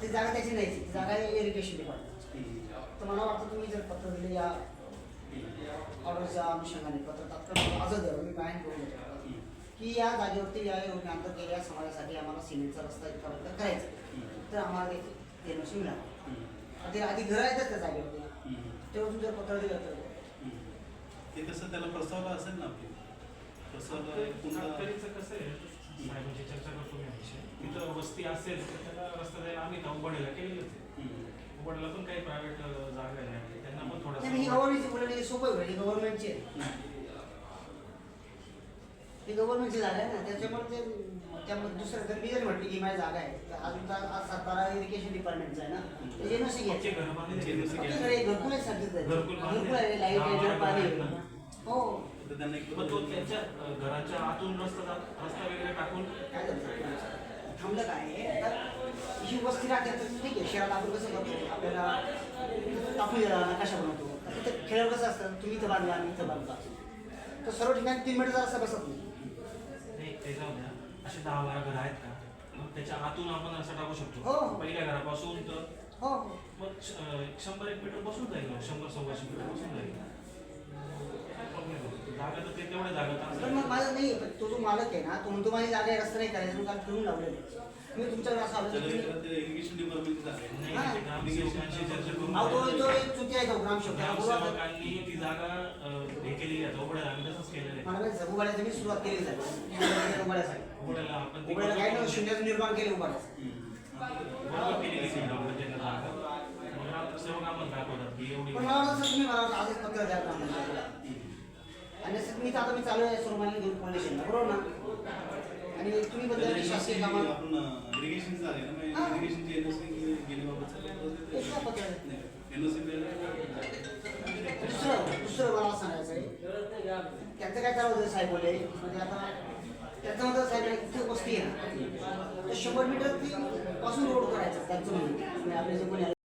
ती जागा त्याची नाही, ती जागा इरिगेशन डिपार्टमेंट. तर मला वाटतं तुम्ही जर पत्र दिले या ऑर्डरच्या अनुषंगाने पत्र तात्काळ आजच द्यावं, मी बाहेर घेऊन येतो की या जागेवरती या योजनेअंतर्गत या समाजासाठी आम्हाला सिमेंटचा रस्ता इथपर्यंत करायचा, तर आम्हाला त्याची एनओसी मिळाली. ते आधी घर आहेत त्या जागेवरती, तेव्हा जर पत्र दिलं तर ते कसं त्याला प्रस्तावला असेल ना आपली सरकारीचं कसं आहे साहेबांची चर्चा करतो मी विषय. तिथं वस्ती असेल तर त्याला रस्ता द्यायला आम्ही ना उघडला केलेलंच आहे. उघडला पण काही प्रायव्हेट जागा आहे त्यांना पण थोडा ही गव्हर्नमेंटची बोलणे सोपं होईल. गव्हर्नमेंटची ही गव्हर्नमेंटची जागा आहे ना, त्याच्यामुळे ते त्यामुळे दुसरं जर मी जर म्हटली की माझी जागा आहे तर अजून तर आज सातारा इरिगेशन डिपार्टमेंटचं आहे ना, ते एनओसी घ्यायचे. घरकुल आहे सध्या, घरकुल आहे, लाईट आहे, पाणी आहे. हो पण तो त्यांच्या घराच्या आतून रस्ता वगैरे टाकून काय झालं थांबलं काय तर ही वस्ती राहते तर ठीक आहे. शहरात आपण कसं करतो, आपल्याला टाकून नकाशा बनवतो, तिथं खेळावर कसं असतं, तुम्ही इथं बांधला आम्ही इथं बांधला, तर सर्व ठिकाणी 3 मीटरचा रस्ता बसत नाही. ते जाऊ द्या. असे 10-12 घर आहेत का, मग त्याच्या आतून आपण असं टाकू शकतो. हो. पहिल्या घरापासून तर हो मग 100-1 मीटर बसून जाईल, 100-125 मीटर बसून जाईल. जागा तर ते तेवढ्या जागा पण मग माझं नाही, तो जो मालक आहे ना, तो म्हणतो माझी जागा आहे, रस्ता नाही करायचा, मग काल फिरून लावलेलं. मी तुमच्याकडे असं आलो इरिगेशन डिपार्टमेंटची जागा आहे. ग्रामसेवकांशी चर्चा करून तो एक चुकी आहे, तो ग्रामसेवक ग्रामसेवकांनी ती जागा हे केलेली आहे. उघड्या आम्ही तसंच केलेलं आहे. मला उघड्याची मी सुरुवात केली जाते उघड्यासाठी. उघड्याला आपण ती उघड्याला काय नाही, शून्याचं निर्माण केले उघड्याचं. बरोबर केलेली आहे ग्रामपंचायतीला जागा. मग ग्रामसेवक आम्हाला दाखवतात की एवढी. पण मला वाटतं तुम्ही मला आजच पत्र द्या ग्रामपंचायतीला. आणि असं मी आता चालू आहे सुरमाने घेऊन पोलिसांना, बरोबर ना. आणि तुम्ही बद्दल शासकीय कामाला आपण इरिगेशनची जागा आहे ना, इरिगेशनची एनओसी घेण्याबाबत एनओसी दुसरं मला सांगायचं आहे, त्यांचं काय चालू होतं साहेब बोलले, म्हणजे आता त्याचं म्हणतात साहेब इथे वस्ती आहे ना, तर 100 मीटर पासून रोड करायचं त्यांचं म्हणून आपले जे कोणी